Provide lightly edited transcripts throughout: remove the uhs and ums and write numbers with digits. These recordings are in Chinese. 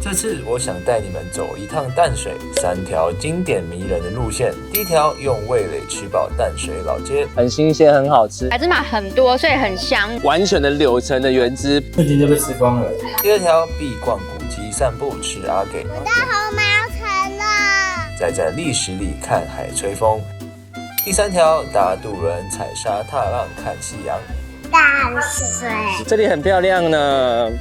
这次我想带你们走一趟淡水3条经典迷人的路线。第一条用味蕾吃饱淡水老街，很新鲜，很好吃，白芝麻很多，所以很香。完全的柳橙的原汁，瞬间就被吃光了。第2条必逛古迹散步吃阿给，我到红毛城了。再在砾石里看海吹风。第3条搭渡轮踩沙踏浪看夕阳。淡水，这里很漂亮呢。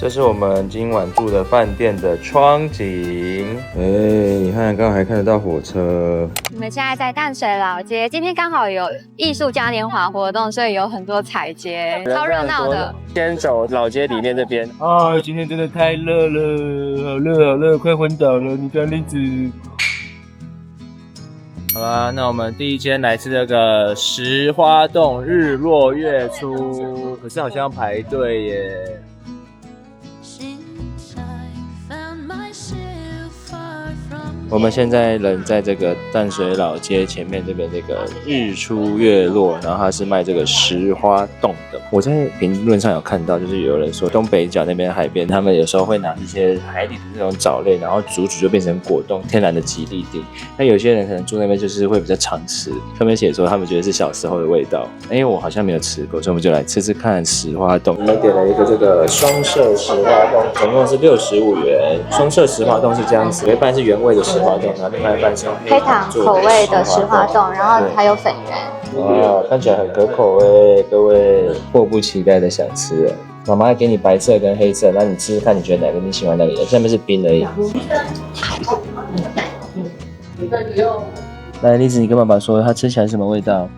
这是我们今晚住的饭店的窗景。你看，刚刚还看得到火车。我们现在在淡水老街，今天刚好有艺术嘉年华活动，所以有很多彩街，超热闹的。先走老街里面这边。啊，今天真的太热了，好热好热，快昏倒了！你看栗子。好啦，那我们第一间来吃这个石花洞日落月出，可是好像要排队耶。我们现在人在这个淡水老街前面这边这个日出月落，然后它是卖这个石花冻的。我在评论上有看到，就是有人说东北角那边海边，他们有时候会拿一些海底的那种藻类，然后煮就变成果冻，天然的吉利丁。那有些人可能住那边就是会比较常吃，上面写说他们觉得是小时候的味道。因为我好像没有吃过，所以我们就来吃吃看石花冻。我们点了一个这个双色石花冻，总共是65元。双色石花冻是这样子，有一半是原味的石花冻，然后另外一半是黑糖口味的石花冻，然后还有粉圆。哇，看起来很可口哎，各位迫不及待的想吃了。妈妈给你白色跟黑色，那你吃吃看，你觉得哪个你喜欢哪个？下面是冰而已。来，栗子，你跟爸爸说，它吃起来什么味道？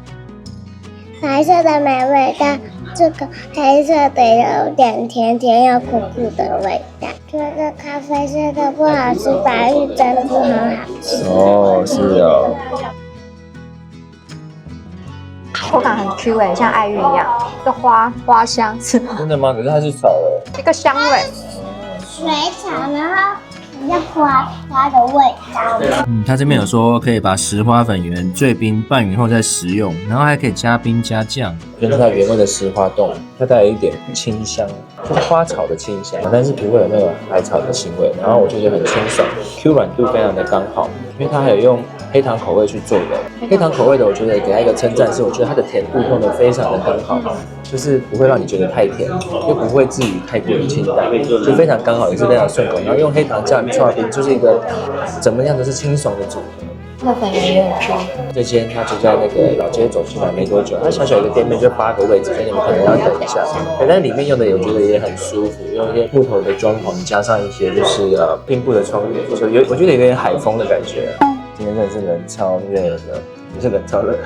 白色的没味道，这个黑色的有点甜甜又苦苦的味道。这个咖啡色的不好吃，白玉珍珠很好吃。哦，是哦。口感很 Q 哎，像爱玉一样，这花香是吗？真的吗？可是它是炒的。一个香味。水炒，然后很像花的味道。它这边有说可以把石花粉圆醉冰拌匀后再食用，然后还可以加冰加酱。这是它原味的石花冻，它带有一点清香，就是花草的清香，但是不会有那种海草的腥味。然后我就觉得很清爽 ，Q 软度非常的刚好，因为它还有用黑糖口味去做的。黑糖口味的，我觉得给它一个称赞是，我觉得它的甜度用的非常的刚好，就是不会让你觉得太甜，又不会至于太过于清淡，就非常刚好，也是非常顺口。然后用黑糖酱刨冰，就是一个怎么样都是清爽的组合。那粉圆也很 Q。这间它就在那个老街走出来没多久，它小小一个店面就8个位置，所以你们可能要等一下。但里面用的我觉得也很舒服，用一些木头的装潢，加上一些就是拼布的窗帘，所以我觉得有点海风的感觉。今天真的是人超热的，不是人超热，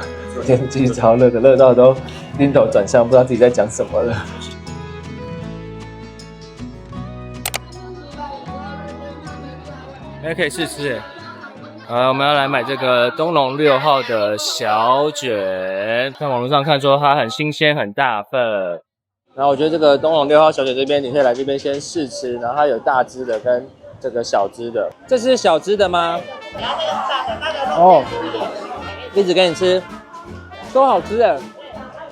天气超热的，热到都晕头转向，不知道自己在讲什么了。可以试吃我们要来买这个东龙6号的小卷，在网络上看说它很新鲜很大份，然后我觉得这个东龙6号小卷这边你可以来这边先试吃，然后它有大只的跟这个小只的，这是小只的吗？哦，一直给你吃，都好吃的，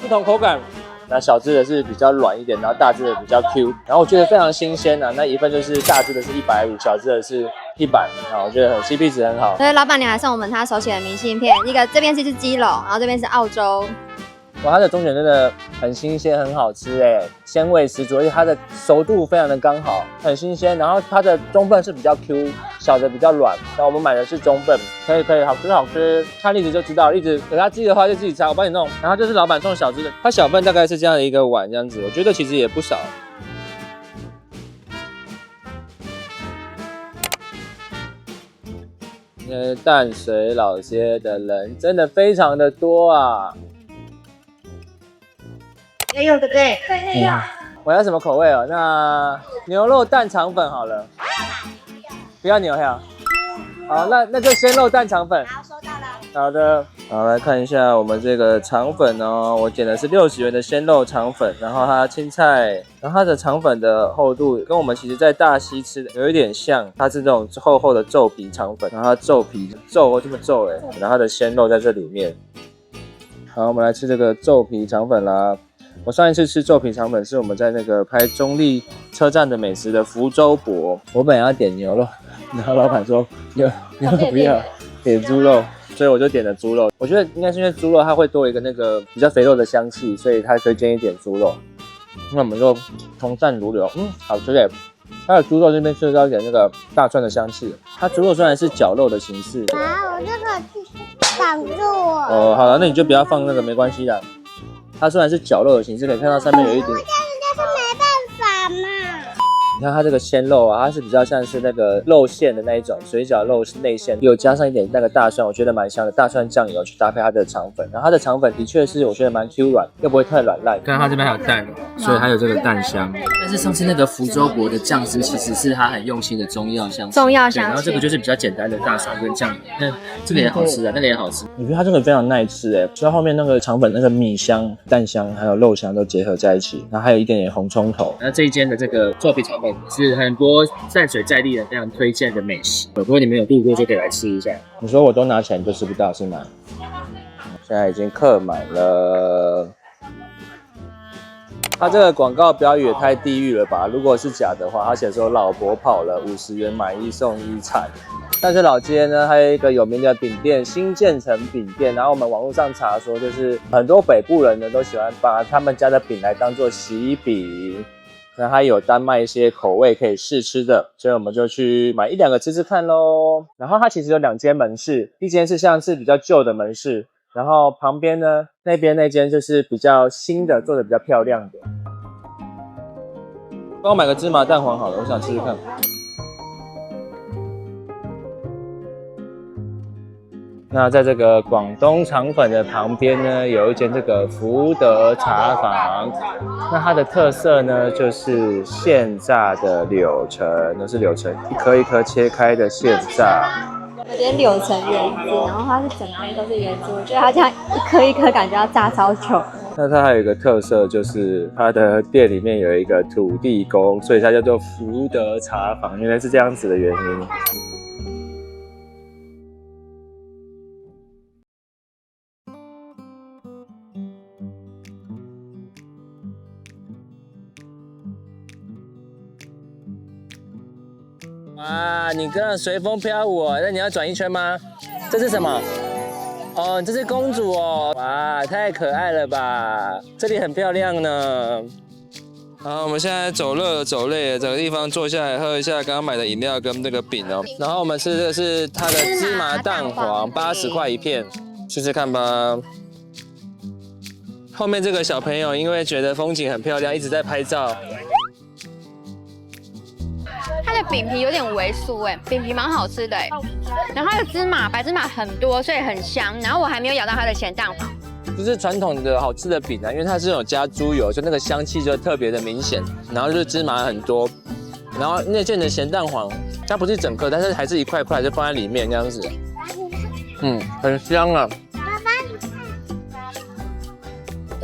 不同口感。那小只的是比较软一点，然后大只的比较 Q， 然后我觉得非常新鲜啊。那一份就是大只的是150，小只的是100，我觉得很 CP 值很好。所以老板娘还送我们她手写的明信片，一个这边是基隆，然后这边是澳洲。哇，它的中卷真的很新鲜，很好吃哎，鲜味十足，而且它的熟度非常的刚好，很新鲜。然后它的中份是比较 Q， 小的比较软。那我们买的是中份，可以，好吃好吃。看栗子就知道，栗子给它寄的话就自己拆，我帮你弄。然后就是老板送小只的，它小份大概是这样的一个碗这样子，我觉得其实也不少。淡水老街的人真的非常的多啊。也有对不对？对，有。我要什么口味哦？那牛肉蛋肠粉好了。不要牛呀。好，那就鲜肉蛋肠粉。好，收到了。好的，好，来看一下我们这个肠粉哦，我点的是60元的鲜肉肠粉，然后它青菜，然后它的肠粉的厚度跟我们其实在大溪吃的有一点像，它是这种厚厚的皱皮肠粉，然后它皱皮皱这么皱然后它的鲜肉在这里面。好，我们来吃这个皱皮肠粉啦。我上一次吃皱皮肠粉是我们在那个拍中立车站的美食的福州博，我本来要点牛肉，然后老板说牛肉不要，点猪肉。所以我就点了猪肉，我觉得应该是因为猪肉它会多一个那个比较肥肉的香气，所以他推荐一点猪肉。那我们就从善如流，好吃耶。它的猪肉这边吃到一点那个大蒜的香气。它猪肉虽然是绞肉的形式，我这个挡住我。哦，好了，那你就不要放那个，没关系啦。它虽然是绞肉的形式，可以看到上面有一点。这样就是没办法嘛。你看它这个鲜肉啊，它是比较像是那个肉馅的那一种水饺肉内馅，有加上一点那个大蒜，我觉得蛮香的，大蒜酱油去搭配它的肠粉，然后它的肠粉的确是我觉得蛮 Q 软，又不会太软烂。看它这边还有蛋，所以还有这个蛋香。但是上次那个福州博的酱汁其实是它很用心的中药香，然后这个就是比较简单的大蒜跟酱油，那这个也好吃啊，那个也好吃。我觉得它这个非常耐吃哎，吃到后面那个肠粉那个米香、蛋香还有肉香都结合在一起，然后还有一点点红葱头。那这一间的这个皱皮肠粉是很多淡水在地人非常推荐的美食，如果你们有路过就可以来吃一下。你说我都拿钱就吃不到是吗？现在已经客满了。他这个广告标语也太地狱了吧！如果是假的话，他写说老婆跑了，50元买1送1惨。淡水老街呢，还有一个有名的饼店新建成饼店，然后我们网络上查说，就是很多北部人呢都喜欢把他们家的饼来当做喜饼。那它有单卖一些口味可以试吃的，所以我们就去买1、2个吃吃看咯。然后它其实有2间门市，一间是像是比较旧的门市，然后旁边呢那边那间就是比较新的，做的比较漂亮的。帮我买个芝麻蛋黄好了，我想吃吃看。那在这个广东肠粉的旁边呢，有一间这个福德茶坊。那它的特色呢，就是现榨的柳橙，都是柳橙一颗一颗切开的现榨。有点柳橙原汁，然后它是整杯都是原汁，我觉得它这样一颗一颗感觉要榨超久。那它还有一个特色，就是它的店里面有一个土地公，所以它叫做福德茶坊，原来是这样子的原因。哇，你跟着随风飘舞哦，那你要转1圈吗？这是什么？哦，这是公主哦，哇，太可爱了吧！这里很漂亮呢。好，我们现在走热了走累了，找个地方坐下来喝一下刚刚买的饮料跟那个饼哦。然后我们吃的是它的芝麻蛋黄，80块1片，试试看吧。后面这个小朋友因为觉得风景很漂亮，一直在拍照。它的饼皮有点微酥哎，饼皮蛮好吃的哎，然后它的白芝麻很多，所以很香。然后我还没有咬到它的咸蛋黄，就是传统的好吃的饼啊，因为它是有加猪油，就那个香气就特别的明显。然后就是芝麻很多，然后内馅的咸蛋黄，它不是整颗，但是还是一块块就放在里面这样子，很香啊。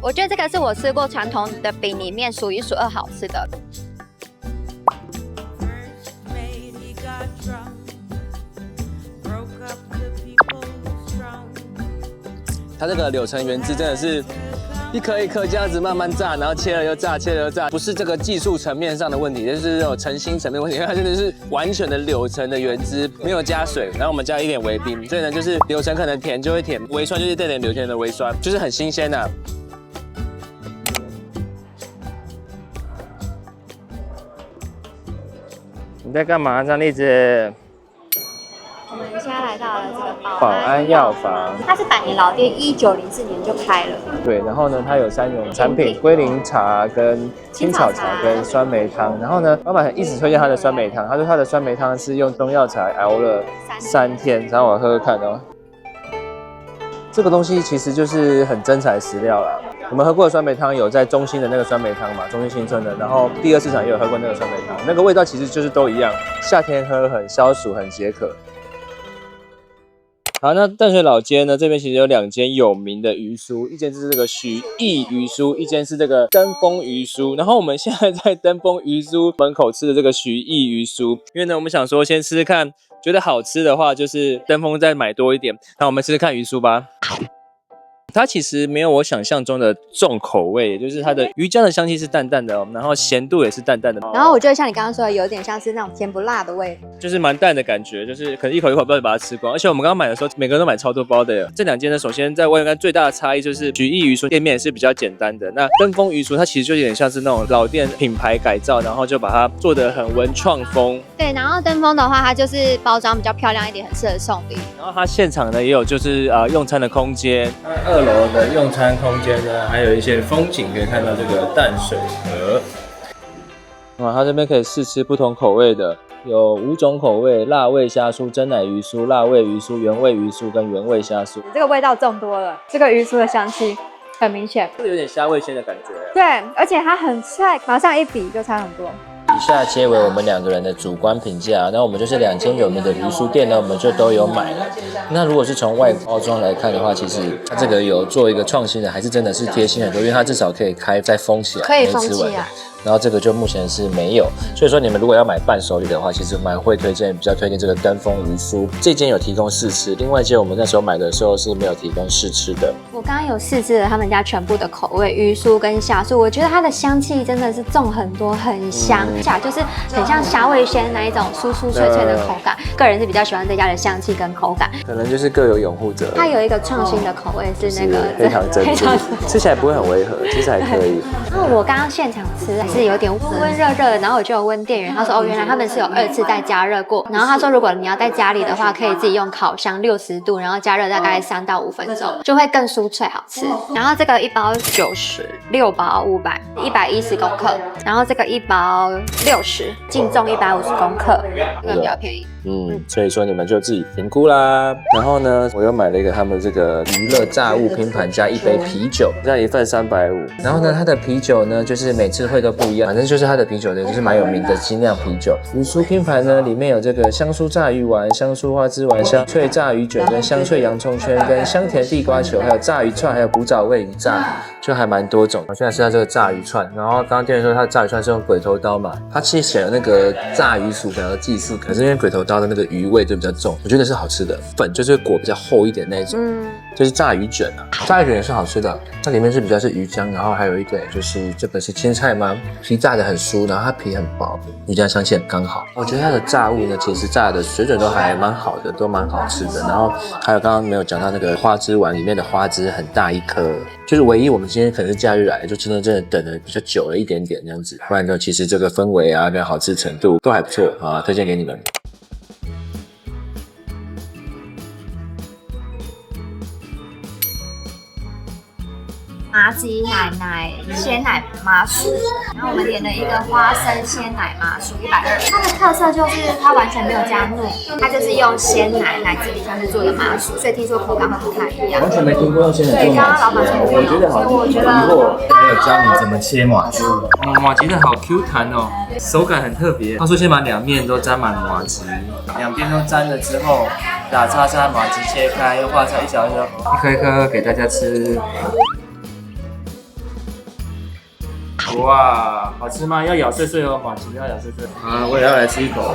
我觉得这个是我吃过传统的饼里面数1数2好吃的。它这个柳橙原汁真的是一颗一颗这样子慢慢炸，然后切了又炸，切了又炸，不是这个技术层面上的问题，就是这种诚心层面的问题，因为它真的是完全的柳橙的原汁，没有加水，然后我们加一点微冰，所以呢就是柳橙可能甜就会甜，微酸就是带点柳橙的微酸，就是很新鲜啊。你在干嘛，张栗子？我们现在来到了这个保安药房，它是100年老店，1904年就开了。对，然后呢，它有3种产品：龟苓茶、跟青草茶、跟酸梅汤。然后呢，老板一直推荐他的酸梅汤，他说他的酸梅汤是用中药材熬了3天，然后我喝喝看哦。这个东西其实就是很真材实料啦。我们喝过的酸梅汤有在中心的那个酸梅汤嘛，中心新村的，然后第2市场也有喝过那个酸梅汤，那个味道其实就是都一样，夏天喝很消暑，很解渴。好，那淡水老街呢，这边其实有2间有名的鱼酥，一间是这个许义鱼酥，一间是这个登峰鱼酥。然后我们现在在登峰鱼酥门口吃的这个许义鱼酥，因为呢，我们想说先吃吃看，觉得好吃的话，就是登峰再买多一点。那我们吃吃看鱼酥吧。它其实没有我想象中的重口味，就是它的鱼浆的香气是淡淡的，然后咸度也是淡淡的。然后我觉得像你刚刚说的，有点像是那种甜不辣的味道，就是蛮淡的感觉，就是可能一口一口不把它吃光。而且我们刚刚买的时候，每个人都买超多包的耶。这两间呢，首先在外观最大的差异就是许艺鱼酥店面是比较简单的，那登峰鱼酥它其实就有点像是那种老店品牌改造，然后就把它做得很文创风。对，然后登峰的话，它就是包装比较漂亮一点，很适合送礼。然后它现场呢也有就是用餐的空间，2楼的用餐空间呢还有一些风景，可以看到这个淡水河。它这边可以试吃不同口味的，有5种口味：辣味虾酥、蒸奶鱼酥、辣味鱼酥、原味鱼酥跟原味虾酥。这个味道重多了，这个鱼酥的香气很明显，这个有点虾味鲜的感觉。对，而且它很脆，马上一比就差很多。以下皆为我们2个人的主观评价，那我们就是2间有名的鱼酥店呢，我们就都有买了。那如果是从外包装来看的话，其实它这个有做一个创新的，还是真的是贴心很多，因为它至少可以开再封起来，可以封起来。然后这个就目前是没有，所以说你们如果要买伴手礼的话，其实蛮会推荐，比较推荐这个登峰鱼酥。这间有提供试吃，另外一间我们那时候买的时候是没有提供试吃的。我刚刚有试吃了他们家全部的口味，鱼酥跟虾酥，我觉得它的香气真的是重很多，很香，就是很像虾味鲜那一种酥酥脆脆的口感。个人是比较喜欢这家的香气跟口感，可能就是各有拥护者。它有一个创新的口味是那个非常珍珠，吃起来不会很违和，其实还可以。然后我刚刚现场吃是有点温温热热的，然后我就有问店员，他说哦，原来他们是有2次再加热过。然后他说，如果你要在家里的话，可以自己用烤箱60度，然后加热大概3到5分钟，就会更酥脆好吃。然后这个1包90，6包500，110公克。然后这个1包60，净重150公克，这个比较便宜。所以说你们就自己评估啦。然后呢，我又买了一个他们这个娱乐炸物拼盘加1杯啤酒，这样一份350。然后呢，它的啤酒呢，就是每次会都不一样，反正就是它的啤酒呢，就是蛮有名的精酿啤酒。鱼酥拼盘呢，里面有这个香酥炸鱼丸、香酥花枝丸、香脆炸鱼卷、跟香脆洋葱圈、跟香甜地瓜球，还有炸鱼串，还有古早味鱼炸，就还蛮多种。我现在吃它这个炸鱼串，然后刚刚店员说它的炸鱼串是用鬼头刀嘛，它其实写了那个炸鱼薯条的技术，可是因为鬼头刀的那个鱼味就比较重，我觉得是好吃的。粉就是裹比较厚一点那种，就是炸鱼卷啊，炸鱼卷也是好吃的。它里面是比较是鱼浆，然后还有一点就是这个是青菜吗？皮炸的很酥，然后它皮很薄，鱼浆香气很刚好。我觉得它的炸物呢，其实炸的水准都还蛮好的，都蛮好吃的。然后还有刚刚没有讲到那个花枝丸，里面的花枝很大一颗，就是唯一我们今天可能是假日来，就真的等的比较久了一点点这样子。不然呢，其实这个氛围啊跟好吃程度都还不错啊，推荐给你们。麻吉奶奶鲜奶麻薯，然后我们点了一个花生鲜奶麻薯120。它的特色就是它完全没有加糯米，它就是用鲜奶奶自己上去做的麻薯，所以听说口感会不太一样。完全没听过用鲜奶做麻薯。对，刚刚老板说我觉得好，我觉得还有教你怎么切麻吉。麻吉的好 Q 弹哦，手感很特别。他说先把2面都沾满麻吉，2边都沾了之后，打叉叉麻吉切开，又画成一小一颗一颗给大家吃。哇，好吃吗？要咬碎碎哦，麻吉要咬碎碎。我也要来吃一口。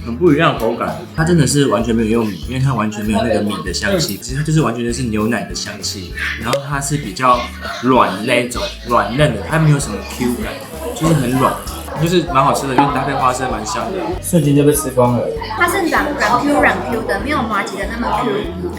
很不一样的口感，它真的是完全没有用米，因为它完全没有那个米的香气，其实它就是完全就是牛奶的香气，然后它是比较软那种软嫩的，它没有什么 Q 感，就是很软，就是蛮好吃的，因为搭配花生蛮香的，瞬间就被吃光了。它是软 Q 的，没有麻吉的那么 Q，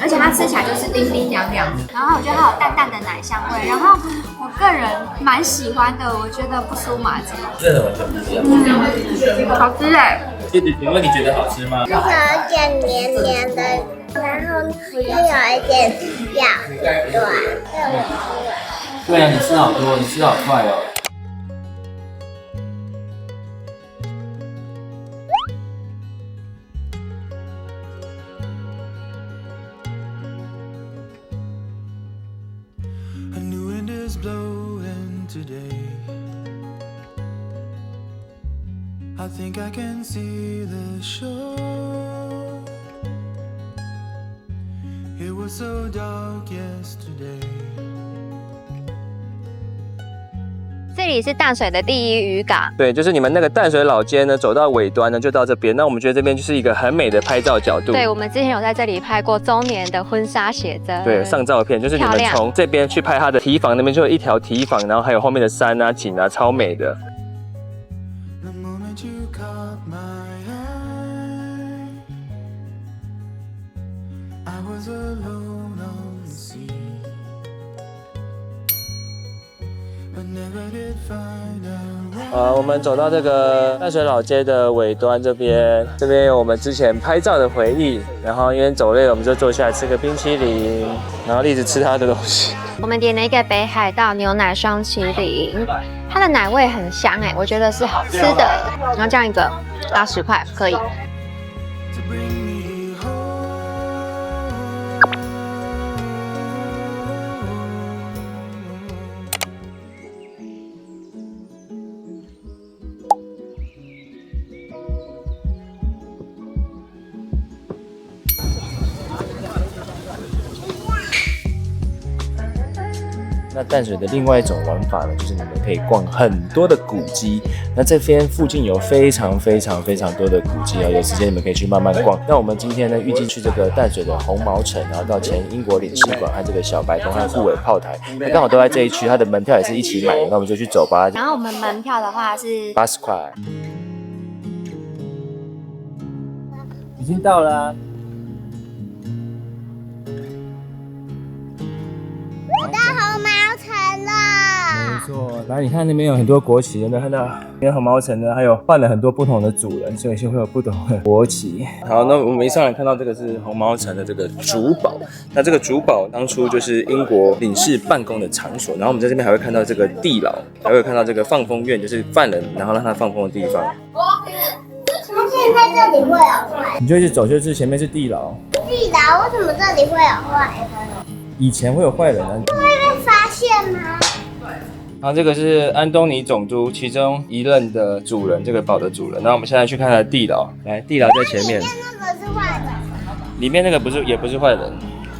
而且它吃起来就是冰冰凉凉的，然后我觉得它有淡淡的奶香味，然后我个人蛮喜欢的，我觉得不输麻吉，真的完全不一样。好吃哎。弟弟，请问你觉得好吃吗？有一点黏黏的，然后又有一点咬软。对啊，你吃好多，你吃好快哦。I think I can see the shore. It was so dark yesterday. 里是淡水的第一渔港。对，就是你们那个淡水老街呢，走到尾端呢就到这边。那我们觉得这边就是一个很美的拍照角度。对，我们之前有在这里拍过周年的婚纱写真。对，上照片就是你们从这边去拍它的堤防，那边就有一条堤防，然后还有后面的山啊、景啊，超美的。The moment you caught my eye, I was alone on the sea, but never did find out. 我们走到这个淡水老街的尾端这边有我们之前拍照的回忆。然后因为走累了，我们就坐下来吃个冰淇淋，然后一直吃它的东西。我们点了一个北海道牛奶双淇淋，它的奶味很香我觉得是好吃的。然后这样一个要10块，可以。To bring me home. 那淡水的另外一种玩法呢，就是你们可以逛很多的古迹。那这边附近有非常多的古迹有时间你们可以去慢慢逛。那我们今天呢，预计去这个淡水的红毛城，然后到前英国领事馆和这个小白洞和护尾炮台，那刚好都在这一区，它的门票也是一起买的。那我们就去走吧。然后我们门票的话是80块。已经到了啊。到红毛城了。没错，然后你看那边有很多国旗，有没有看到？因为红毛城呢，还有换了很多不同的主人，所以就会有不同的国旗。好，那我们一上来看到这个是红毛城的这个主堡。那这个主堡当初就是英国领事办公的场所，然后我们在这边还会看到这个地牢，还会看到这个放风院，就是犯人然后让他放风的地方。那现在这里会有坏你就一直走，就是前面是地牢。地牢，为什么这里会有坏人？以前会有坏人啊。会被发现吗？然后这个是安东尼总督其中一任的主人，这个堡的主人。那我们现在去看他的地牢，来，地牢在前面。里面那个是坏人。里面那个也不是坏人，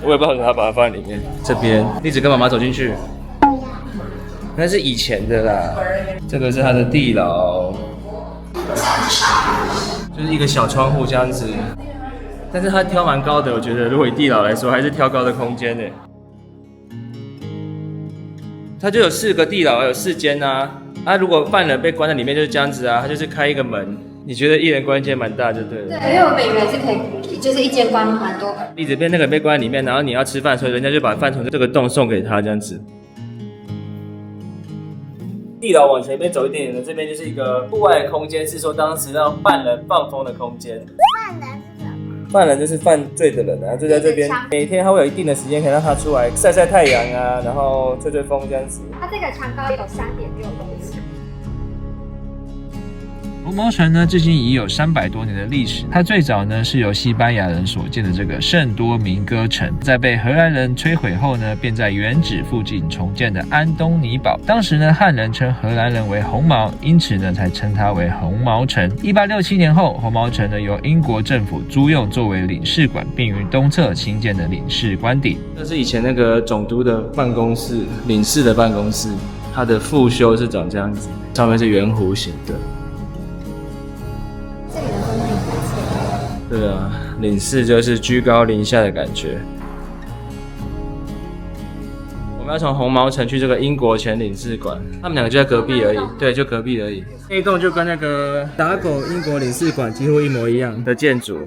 我也不知道为什么他把它放在里面。这边，栗子跟妈妈走进去。那是以前的啦。这个是他的地牢，就是一个小窗户这样子。但是他挑蛮高的，我觉得如果以地牢来说，还是挑高的空间呢。它就有4个地牢，有4间啊。如果犯人被关在里面就是这样子啊，他就是开一个门。你觉得一人关间蛮大就对了。对，因为我们以为是可以，就是一间关蛮多个。栗子边那个被关在里面，然后你要吃饭，所以人家就把饭从这个洞送给他这样子。地牢往前面走一点点的，这边就是一个户外空间，是说当时让犯人放风的空间。犯人是什么？犯人就是犯罪的人啊，就在这边，每天他会有一定的时间可以让他出来晒晒太阳啊，然后吹吹风这样子。它这个墙高有3.6公尺。红毛城呢，至今已有300多年的历史。它最早呢是由西班牙人所建的这个圣多明哥城，在被荷兰人摧毁后呢，便在原址附近重建的安东尼堡。当时呢，汉人称荷兰人为红毛，因此呢才称它为红毛城。1867年后，红毛城呢由英国政府租用作为领事馆，并于东侧新建的领事官邸。这是以前那个总督的办公室，领事的办公室，它的副修是长这样子，上面是圆弧形的。对啊，领事就是居高临下的感觉。我们要从红毛城去这个英国前领事馆，他们2个就在隔壁而已。对，就隔壁而已。那一栋就跟那个打狗英国领事馆几乎一模一样的建筑。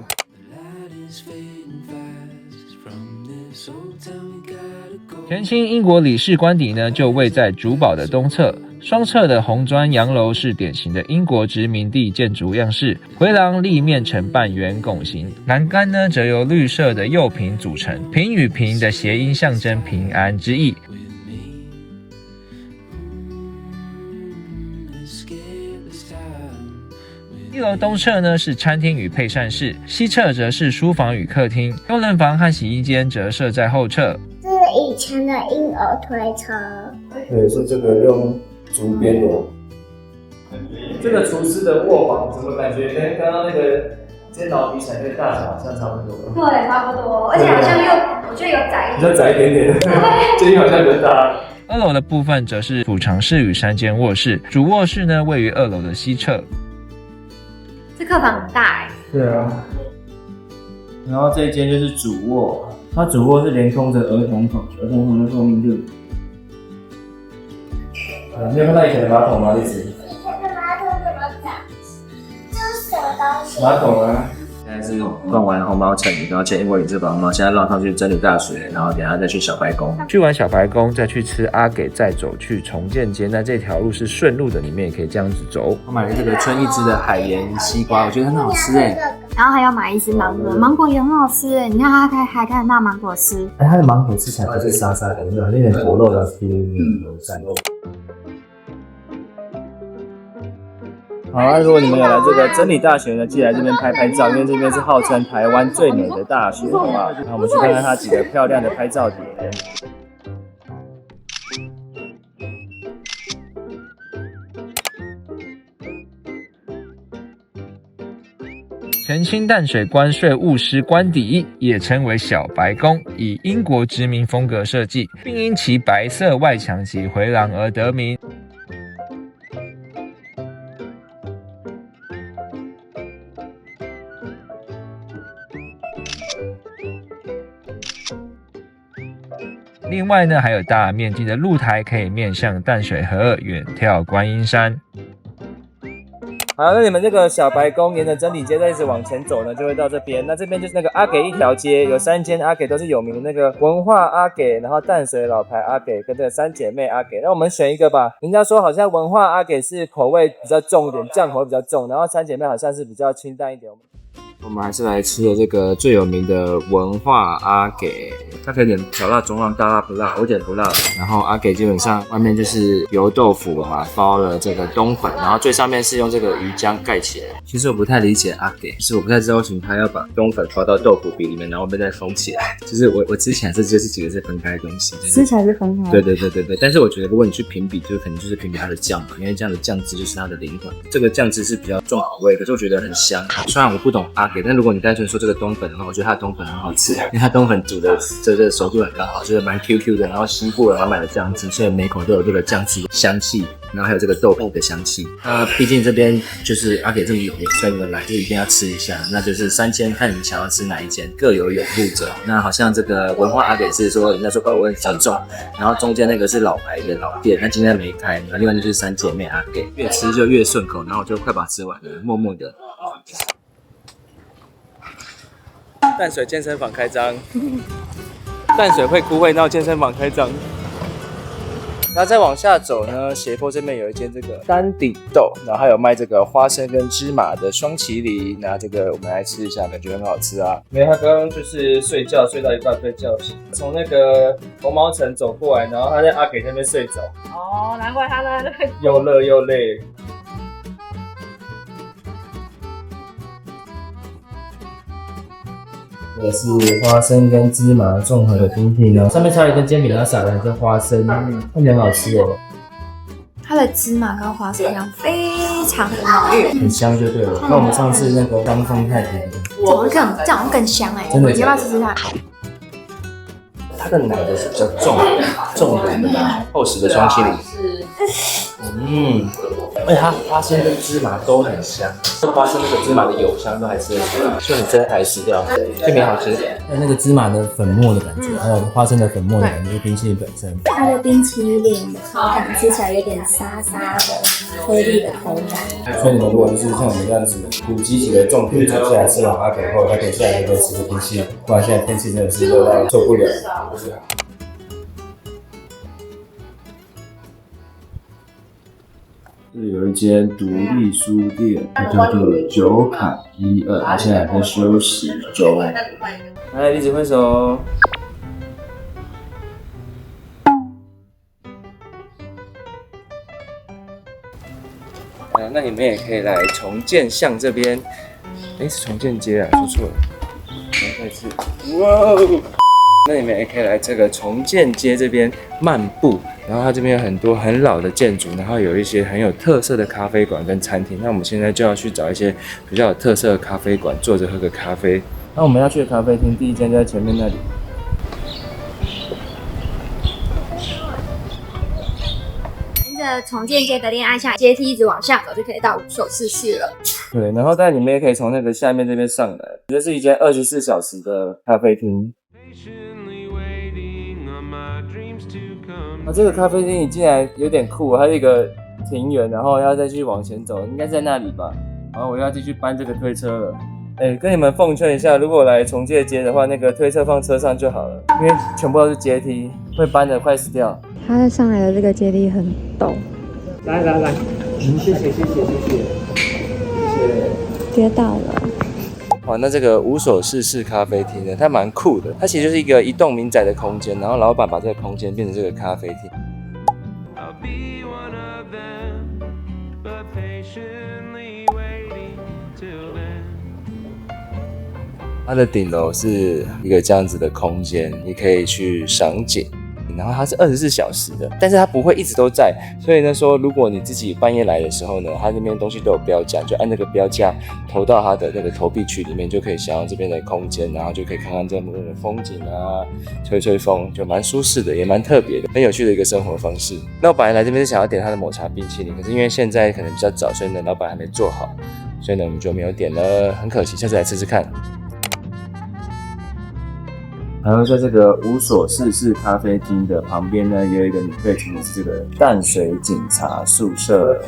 前清英国领事官邸呢，就位在主堡的东侧。双侧的红砖洋楼是典型的英国殖民地建筑样式，回廊立面呈半圆拱形，栏杆呢则由绿色的釉瓶组成，瓶与瓶的谐音象征平安之意。一楼东侧呢是餐厅与配膳室，西侧则是书房与客厅，佣人房和洗衣间则设在后侧。这是以前的婴儿推车。对，是这个用竹编的。这个厨师的卧房怎么感觉跟刚刚那个煎熬比起来，这个大小好像差不多？对，差不多，而且好像又我觉得有窄一点，比较窄一点点，这里好像比较大。2楼的部分则是储藏室与3间卧室，主卧室呢位于2楼的西侧。这客房很大哎。对啊。然后这一间就是主卧，它主卧是连通着儿童房，儿童房的后面就。你有看到以前的马桶吗？丽子？那个马桶怎么长？这是什么东西？马桶啊。现在是逛完红毛城，然后接英国领这把红毛，现在绕上去真理大学，然后等一下再去小白宫。去完小白宫，再去吃阿给，再走去重建街。那这条路是顺路的，你们也可以这样子走。我买了这个春一枝的海盐西瓜，我觉得很好吃哎。然后还要买一只芒果，芒果也很好吃哎，你看它还看得到芒果丝。哎，它的芒果吃起来不是沙沙的，有点薄肉的 feeling， 友善。好啊，如果你们有来这个真理大学呢，记得来这边拍拍照，因为这边是号称台湾最美的大学，好不好？那我们去看看它几个漂亮的拍照点。澄清淡水关税务师官邸，也称为小白宫，以英国殖民风格设计，并因其白色外墙及回廊而得名。另外呢，还有大面积的露台，可以面向淡水河，远眺观音山。好，那你们这个小白宫沿着真理街再一直往前走呢，就会到这边。那这边就是那个阿给一条街，有3间阿给都是有名的那个文化阿给，然后淡水老牌阿给跟这个3姐妹阿给。那我们选一个吧。人家说好像文化阿给是口味比较重一点，酱口味比较重，然后3姐妹好像是比较清淡一点。我们还是来吃了这个最有名的文化阿给，它可以点小辣、中辣、大辣、不辣，我点不辣。然后阿给基本上外面就是油豆腐嘛，包了这个冬粉，然后最上面是用这个鱼浆盖起来。其实我不太理解阿给，就是我不太知道为什么他要把冬粉包到豆腐皮里面，然后被再封起来。就是我吃起来这就是几个是分开的东西，吃起来是分开。对。但是我觉得如果你去评比，就可能就是评比它的酱嘛，因为这样的酱汁就是它的灵魂。这个酱汁是比较重口味，可是我觉得很香。虽然我不懂阿给，但如果你单纯说这个冬粉的话，我觉得它的冬粉很好吃，因为它冬粉煮的这个熟度很刚好，就是蛮 QQ 的，然后吸附了满满的酱汁，所以每口都有这个酱汁香气，然后还有这个豆腐的香气。毕竟这边就是阿给这么有名，所以你们来就一定要吃一下。那就是3间，看你们想要吃哪一间，各有拥护者。那好像这个文化阿给是说人家说口味比较重，然后中间那个是老牌的老店，那今天没开。然后另外就是3姐妹阿给，越吃就越顺口，然后我就快把它吃完了，默默的。淡水健身房开张，淡水会枯萎闹健身房开张。然后再往下走呢，斜坡这边有一间这个丹顶豆，然后还有卖这个花生跟芝麻的双麒麟。那这个我们来吃一下，感觉很好吃啊。因为他刚刚就是睡觉，睡到一半被叫醒，从那个红毛城走过来，然后他在阿给那边睡着。哦，难怪他在那边又热又累。这是花生跟芝麻综合的冰淇淋，上面插了一根煎饼，然后撒了很多花生，看起来很好吃哦。它的芝麻跟花生香非常的浓郁，很香就对了。那我们上次那个香风太甜了，这样更香哎！真的你要不要试试看？它的奶的是比较重的奶，厚实的双麒麟。而且它花生跟芝麻都很香，这花生那个芝麻的油香都还吃得出来，所以你真的还吃掉，这边好吃。还有那个芝麻的粉末的感觉，还有花生的粉末的感觉，就是冰淇淋本身。它的冰淇淋的口感吃起来有点沙沙的颗粒的口感。所以你们如果就是像我们这样子5几几的重体走下来吃完阿给后，还可以下来就可以吃个冰淇淋，不然现在天气真的是热到受不了。这里有一间独立书店，叫做九坎12，它现在还在休息中。来，李子挥手。那你们也可以来重建巷这边，是重建街啊，说错了。再一次，哇哦！那你们也可以来这个重建街这边漫步，然后它这边有很多很老的建筑，然后有一些很有特色的咖啡馆跟餐厅。那我们现在就要去找一些比较有特色的咖啡馆，坐着喝个咖啡。那我们要去的咖啡厅，第一间就在前面那里。个重建街的恋爱巷，阶梯一直往下走就可以到无所事事了。对，然后但你们也可以从那个下面这边上来，这是一间24小时的咖啡厅。这个咖啡厅你进来有点酷，它是一个庭园，然后要再继续往前走，应该在那里吧。然后我要继续搬这个推车了。跟你们奉劝一下，如果来重建街的话，那个推车放车上就好了，因为全部都是阶梯，会搬得快死掉。它上来的这个阶梯很陡。来，谢谢。接到了。哇，那这个无所事事咖啡厅呢，它蛮酷的。它其实就是一个一栋民宅的空间，然后老板把这个空间变成这个咖啡厅。它的顶楼是一个这样子的空间，你可以去赏景。然后它是24小时的，但是它不会一直都在，所以呢说，如果你自己半夜来的时候呢，它那边东西都有标价，就按那个标价投到它的那个投币区里面，就可以享用这边的空间，然后就可以看看这边的风景啊，吹风，就蛮舒适的，也蛮特别的，很有趣的一个生活方式。那我本来来这边是想要点它的抹茶冰淇淋，可是因为现在可能比较早，所以呢老板还没做好，所以呢我们就没有点了，很可惜，下次来吃吃看。然后在这个无所事事咖啡厅的旁边呢，也有一个免费停的是这个淡水警察宿舍。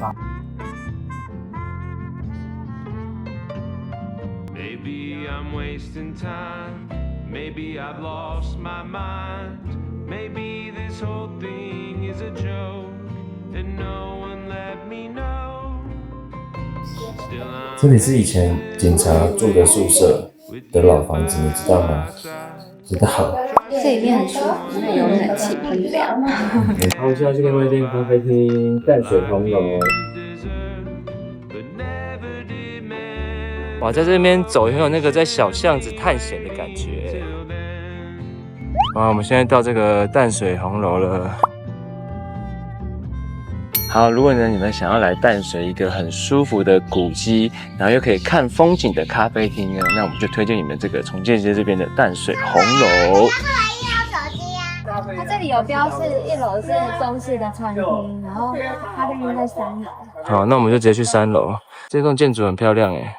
这里是以前警察住的宿舍的老房子，你知道吗？知道。这里面很舒服，因为有冷气，很凉。好，现在去另外一间咖啡厅淡水红楼。哇，在这边走很有那个在小巷子探险的感觉。哇，我们现在到这个淡水红楼了。好，如果呢你们想要来淡水一个很舒服的古迹，然后又可以看风景的咖啡厅呢，那我们就推荐你们这个重建街这边的淡水红楼。它这里有标示1楼是中式的餐厅，然后咖啡厅在3楼。好，那我们就直接去3楼。这栋建筑很漂亮哎。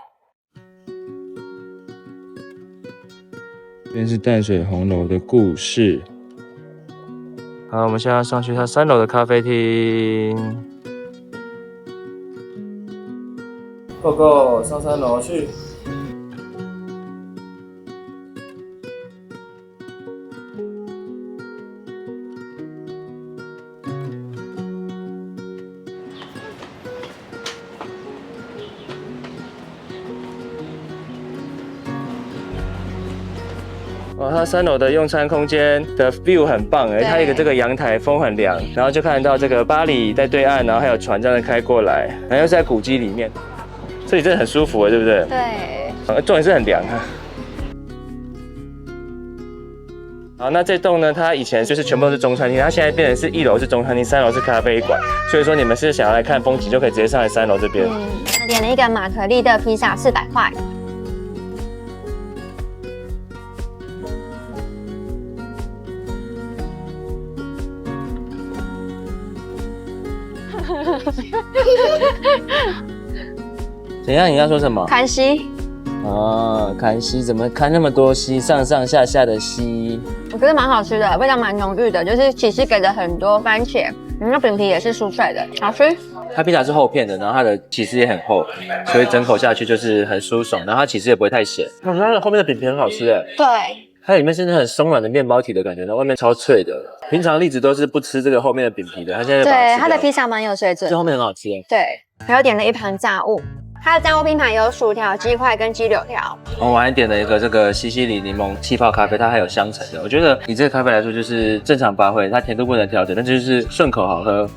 这边是淡水红楼的故事。好，我们现在上去它3楼的咖啡厅。Go， 上3楼去。哇，它3楼的用餐空间的 view 很棒哎，它有一个这个阳台，风很凉，然后就看得到这个巴黎在对岸，然后还有船这样开过来，然后又是在古迹里面，这里真的很舒服哎，对不对？对。重点是很凉啊。好，那这栋呢，它以前就是全部都是中餐厅，它现在变成是1楼是中餐厅，3楼是咖啡馆，所以说你们是想要来看风景，就可以直接上来3楼这边。点了一个马可丽的披萨，400块。怎样？你要说什么？看溪。哦，看溪怎么看那么多溪，上上下下的溪？我觉得蛮好吃的，味道蛮浓郁的，就是起司给了很多番茄，那饼皮也是酥脆的，好吃。它披萨是厚片的，然后它的起司也很厚，所以整口下去就是很舒爽，然后它起司也不会太咸。它的后面的饼皮很好吃哎。对。它里面是很松软的面包体的感觉，然后外面超脆的。平常栗子都是不吃这个后面的饼皮的，它现在对它的披萨蛮有水准，这后面很好吃。对，还有点了一盘炸物，它的炸物拼盘有薯条、鸡块跟鸡柳条。我还点了一个这个西西里柠檬气泡咖啡，它还有香橙的。我觉得以这个咖啡来说，就是正常发挥，它甜度不能调整，但就是顺口好喝。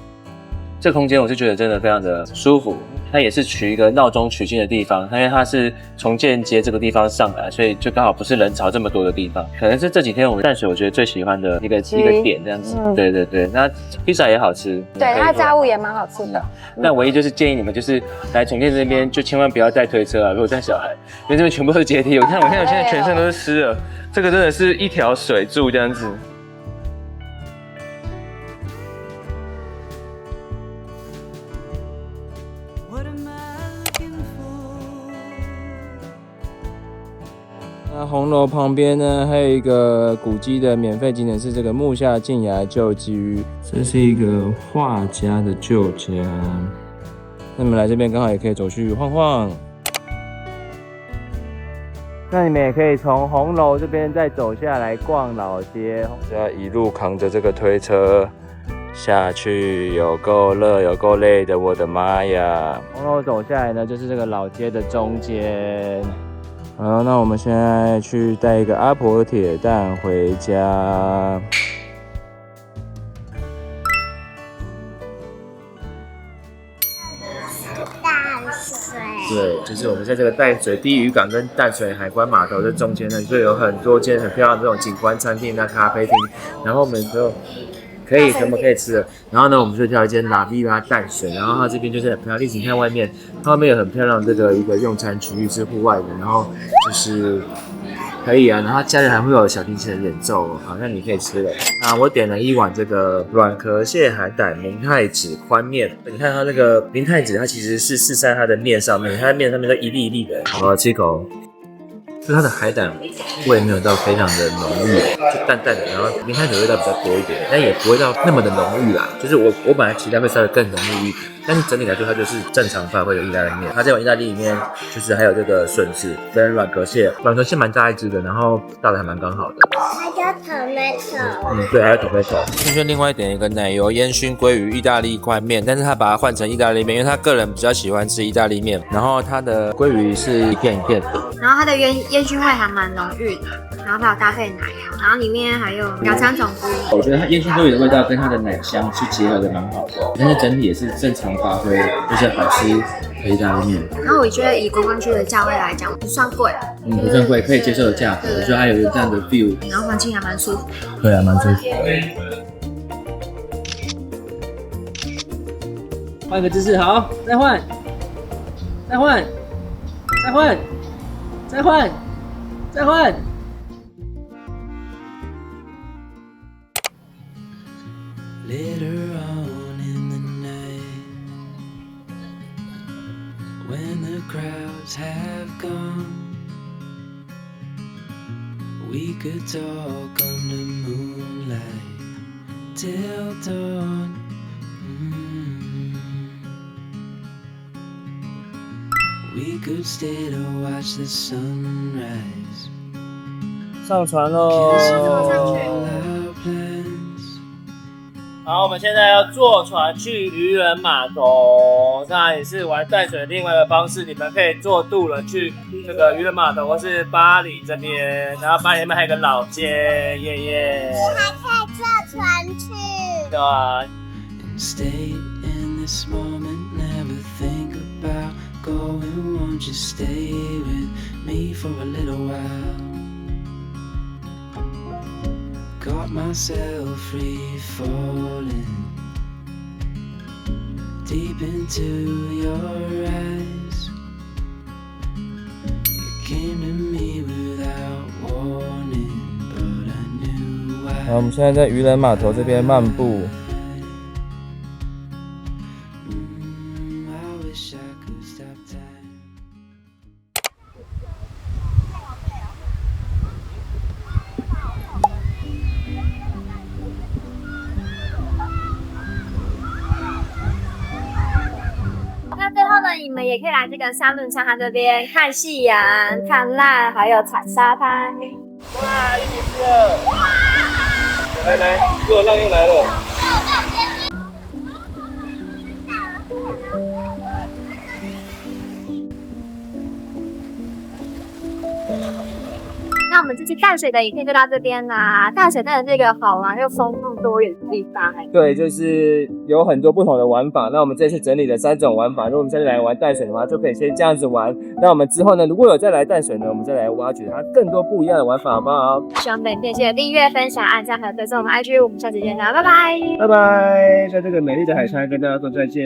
这个空间我是觉得真的非常的舒服，它也是取一个闹中取静的地方，因为它是重建街这个地方上来，所以就刚好不是人潮这么多的地方，可能是这几天我们淡水我觉得最喜欢的一个点这样子。对对对，那披萨也好吃，对，它的炸物也蛮好吃的。那唯一就是建议你们就是来重建这边就千万不要带推车啊，如果带小孩，因为这边全部都是阶梯，我看我现在全身都是湿了，这个真的是一条水柱这样子。那红楼旁边呢，还有一个古迹的免费景点是这个木下静崖旧居，这是一个画家的旧家。那你们来这边刚好也可以走去晃晃。那你们也可以从红楼这边再走下来逛老街，就要一路扛着这个推车下去，有够热，有够累的，我的妈呀！红楼走下来呢，就是这个老街的中间。好，那我们现在去带一个阿婆铁蛋回家。淡水。对，就是我们在这个淡水第一渔港跟淡水海关码头的中间呢，就有很多间很漂亮的这种景观餐厅、咖啡厅，然后我们就我们可以吃的。然后呢，我们就挑一间拉比拉淡水，然后它这边就是很漂亮，你看外面，它外面有很漂亮的这个一个用餐区域是户外的，然后就是可以啊，然后家里还会有小提琴的演奏，好像你可以吃了。那我点了一碗这个软壳蟹海胆明太子宽面，你看它那个明太子，它其实是试在它的面上面，它的面上面都一粒一粒的。我吃一口。就它的海胆味没有到非常的浓郁，就淡淡的，然后明太子味道比较多一点，但也不会到那么的浓郁啦。就是我本来期待会稍微更浓郁一点，但是整体来说它就是正常发挥的意大利面。它这碗意大利里面就是还有这个笋子跟软壳蟹蛮大一只的，然后大的还蛮刚好的。还有 tomato。对，还有 tomato。轩轩另外点一个奶油烟熏鲑鱼意大利宽面，但是他把它换成意大利面，因为他个人比较喜欢吃意大利面。然后他的鲑鱼是一片一片的，然后它的烟熏味还蛮浓郁的，然后它有搭配奶油，然后里面还有2-3种菇。我觉得它烟熏鲑鱼的味道跟它的奶香是结合的蛮好的，但是整体也是正常发挥，就是好吃的意大利面。然后我觉得以观光区的价位来讲，不算贵，不算贵，可以接受的价格。我觉得它有这样的 feel， 然后环境还蛮舒服。对啊，蛮舒服。换个姿势，好，再换，再换，再换，再换，再换。Later on in the night, when the crowds have gone, we could talk under moonlight till dawn. We could stay to watch the sunrise. 上船喽！好，我们现在要坐船去渔人码头，那也是玩淡水的另外一个方式。你们可以坐渡轮去这个渔人码头或是巴黎这边，然后巴黎那边还有个老街，耶耶。我还可以坐船去。对啊。Stay in this moment, never think about going. Won't you stay with me for a little while? Got myself free falling deep into your eyes. It came to me without warning, but I knew why. 好，我们现在在渔人码头这边漫步。I wish I could stop time. 那最后呢，你们也可以来这个三轮沙滩这边看夕阳、看浪，还有踩沙滩。哇，一起吃了！来来，又浪又来了。那我们这期淡水的影片就到这边啦。淡水真的是一个好玩又丰富多元的地方。对，就是有很多不同的玩法。那我们这次整理了3种玩法，如果我们再来玩淡水的话，就可以先这样子玩。那我们之后呢，如果有再来淡水呢，我们再来挖掘它更多不一样的玩法，好不好？希望本片记得订阅、分享、按赞和追踪我们 IG。我们下次见啦，拜拜。拜拜，在这个美丽的海滩跟大家说再见。